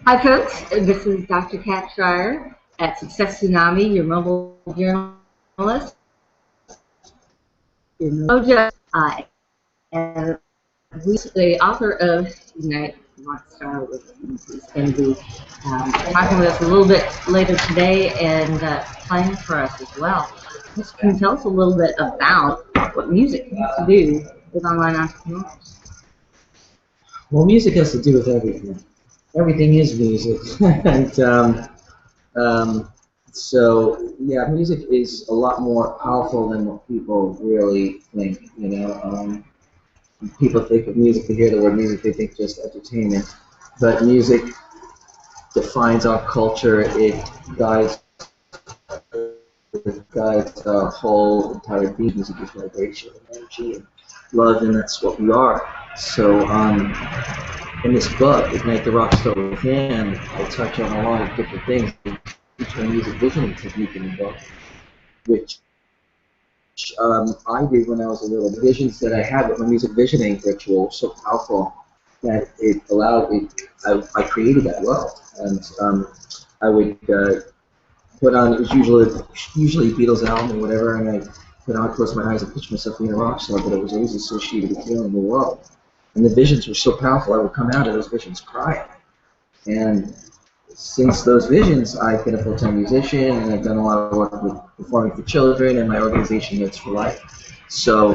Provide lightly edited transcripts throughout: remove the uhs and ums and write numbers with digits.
Hi, folks. This is Dr. Kat Shrier at Success Tsunami, your mobile journalist. Your mojo, and the author of Unite Rockstar is going to be talking with us a little bit later today and playing for us as well. Just can you tell us a little bit about what music has to do with online entrepreneurs? Well, music has to do with everything. Everything is music, and so yeah, music is a lot more powerful than what people really think. People think of music, they hear the word music, they think just entertainment, but music defines our culture. It guides our whole entire being. Music is vibration, and energy, and love, and that's what we are. So in this book, Ignite the Rockstar Within, I touch on a lot of different things. Each one uses visioning technique in the book, which I did when I was a little. The visions that I had with my music visioning ritual were so powerful that it allowed me. I created that world, and I would put on. It was usually Beatles album or whatever, and I put on, close my eyes, and picture myself being a rock star, but it was always associated with healing the world. And the visions were so powerful, I would come out of those visions crying. And since those visions, I've been a full-time musician, and I've done a lot of work with performing for children, and my organization Notes for Life. So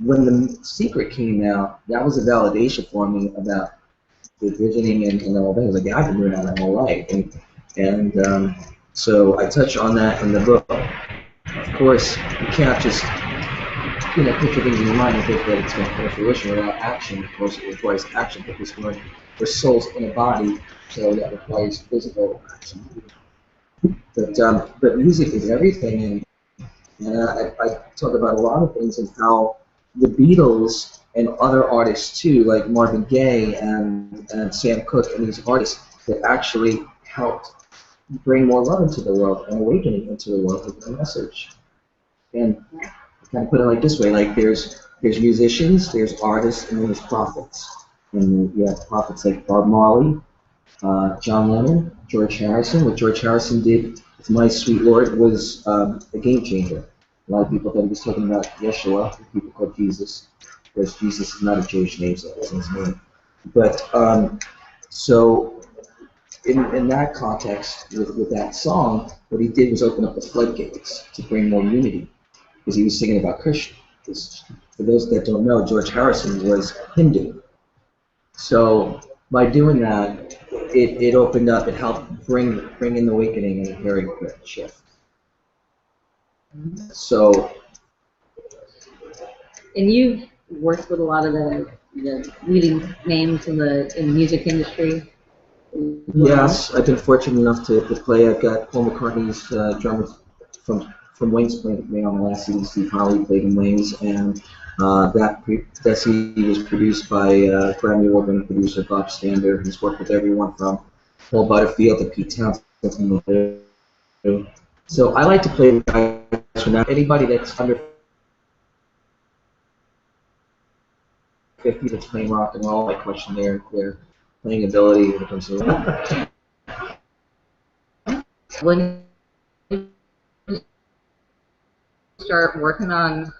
when The Secret came out, that was a validation for me about the visioning and all that. I was like, yeah, I've been doing that my whole life. And so I touch on that in the book. Of course, you can't just picture things in your mind and think that it's going to come to fruition without action. Of course, it requires action because we're souls in a body, so that requires physical action. But music is everything, and I talk about a lot of things and how the Beatles and other artists too, like Marvin Gaye and Sam Cooke and these artists that actually helped bring more love into the world and awakening into the world with a message. And kind of put it like this way: like there's musicians, there's artists, and there's prophets. And you have prophets like Bob Marley, John Lennon, George Harrison. What George Harrison did with My Sweet Lord was a game changer. A lot of people thought he was talking about Yeshua, people call Jesus, because Jesus is not a Jewish name, so that's his name. But so in that context, with that song, what he did was open up the floodgates to bring more unity, because he was singing about Krishna. For those that don't know, George Harrison was Hindu. So by doing that, it opened up, it helped bring in the awakening and a very quick shift. So. And you've worked with a lot of the leading names in the music industry. Yes, I've been fortunate enough to play. I've got Paul McCartney's drummer from Wings playing with me on the last CD. Steve Howe played in Wings, and that CD was produced by Grammy Award-winning producer Bob Stander. He's worked with everyone from Paul Butterfield to Pete Townsend. So I like to play with guys from that. Anybody that's under 50 that's playing rock and roll, I question their playing ability when it comes to when you start working on,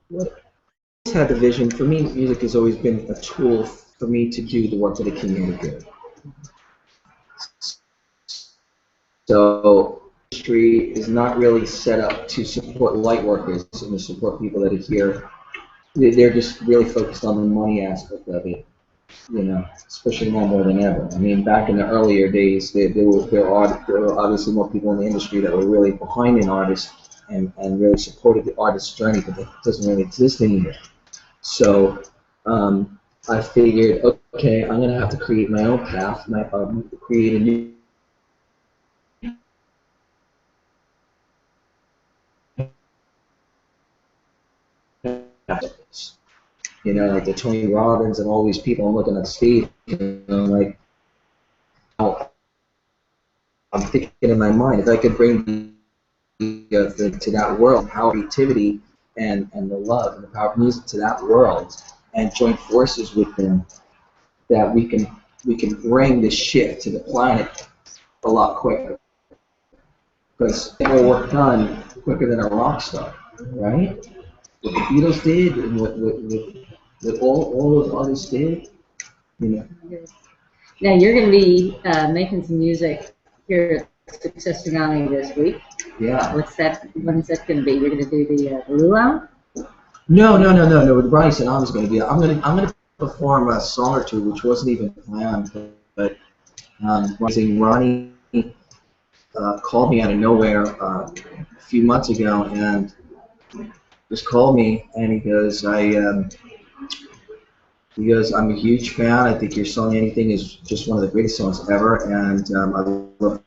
what had the vision for me. Music has always been a tool for me to do the work that it came here to do. So industry is not really set up to support light workers and to support people that are here. They're just really focused on the money aspect of it, especially now more than ever. I mean, back in the earlier days, there were obviously more people in the industry that were really behind an artist and really supported the artist's journey, but that doesn't really exist anymore. So I figured, okay, I'm going to have to create my own path, create a new like the Tony Robbins and all these people. I'm looking at stage, and I'm like, oh, I'm thinking in my mind, if I could bring to that world, power, creativity, and the love and the power of music to that world, and join forces with them, that we can bring this shift to the planet a lot quicker. Because get more work done quicker than a rock star, right? What the Beatles did and what all those artists did, you know. Now you're going to be making some music here at Success Tsunami this week. Yeah. What's that? When is that going to be? You're going to do the luau? No. Ronnie Tsunami's going to be. I'm going to perform a song or two, which wasn't even planned, but Ronnie called me out of nowhere a few months ago and just called me, and he goes, I'm a huge fan. I think your song "Anything" is just one of the greatest songs ever, and I love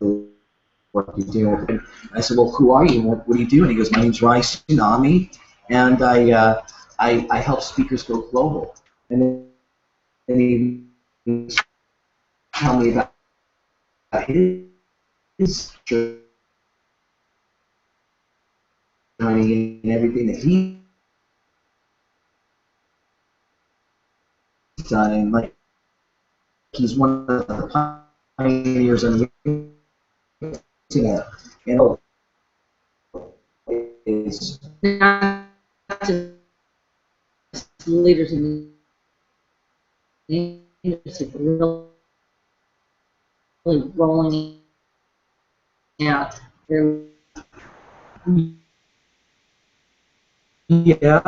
what you're doing with it. I said, well, who are you? What do you do? And he goes, my name's Ronnie Tsunami, and I help speakers go global. And then he told me about his journey and everything that he's done, and like he's one of the pioneers on the internet. And is Not just leaders in the industry, really rolling out their yeah.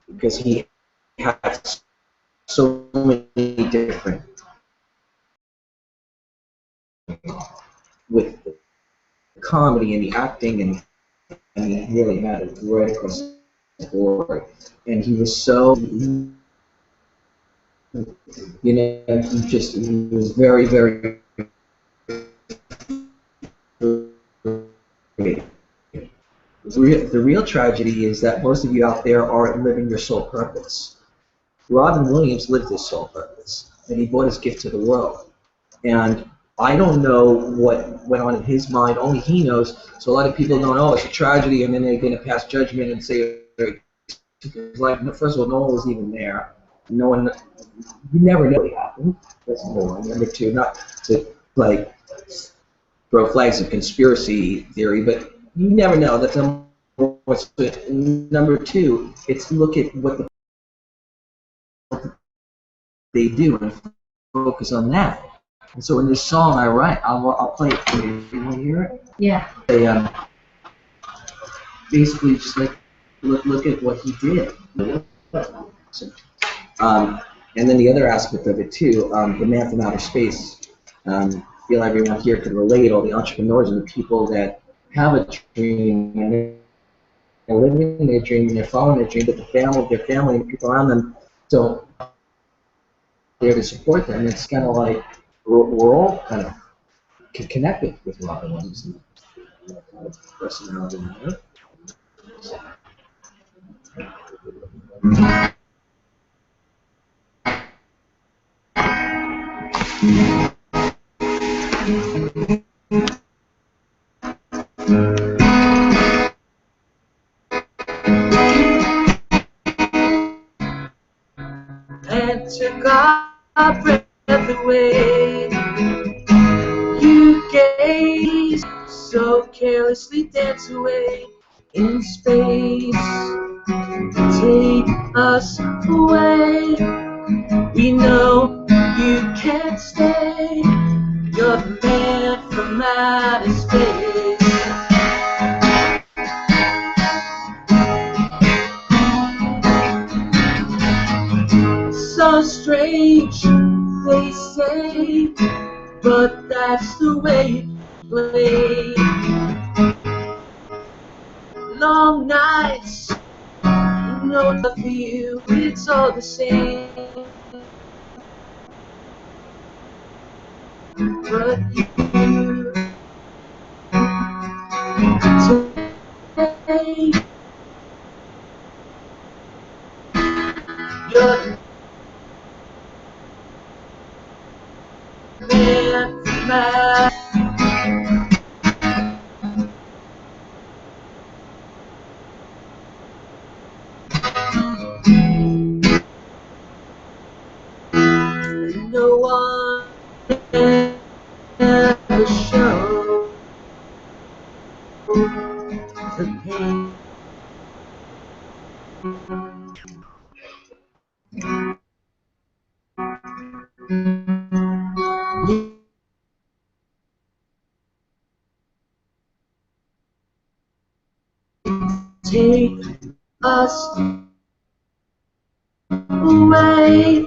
Because he has so many different with the comedy and the acting, and he really had it right across the board. And he was so, he was very, very great. The real tragedy is that most of you out there aren't living your soul purpose. Robin Williams lived his soul purpose, and he brought his gift to the world. And I don't know what went on in his mind, only he knows. So a lot of people don't know it's a tragedy, and then they're going to pass judgment and say, like, first of all, no one was even there. No one, you never know what happened. That's number one. Number two, not to like throw flags of conspiracy theory, but you never know. That's number one. Number two, it's look at what they do and focus on that. And so in this song I write, I'll play it for you. You want to hear it? yeah. They basically just like look at what he did. And then the other aspect of it too, the man from outer space. Feel everyone here can relate, all the entrepreneurs and the people that have a dream and they're living their dream and they're following their dream, but their family and the people around them don't there to support them. It's kind of like we're all kind of connected with Robin Williams and personality. And took our breath away. You gaze so carelessly, dance away in space. Take us away. We know you can't stay. You're the man from outer space. So strange, they say, but that's the way it plays. Long nights, no love for you, it's all the same. but you take your man from my no one ever showed the pain. Take us away.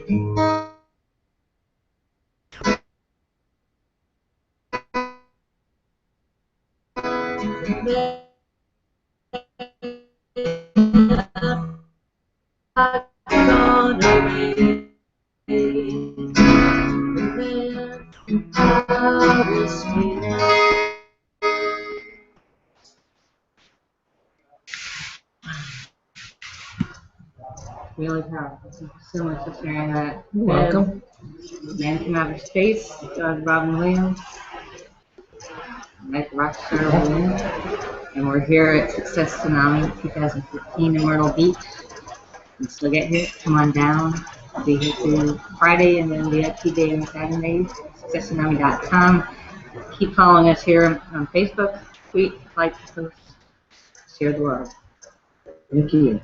I've gone away. I will stay. Really powerful. Thank you so much for sharing that. You're welcome. Man from Outer Space, Robin Williams, Like Rockstar Williams. And we're here at Success Tsunami 2015 in Myrtle Beach. You can still get here. Come on down. I'll be here through Friday and then VIP day on Saturdays. SuccessTsunami.com. Keep following us here on Facebook. Tweet, like, post, share the love. Thank you.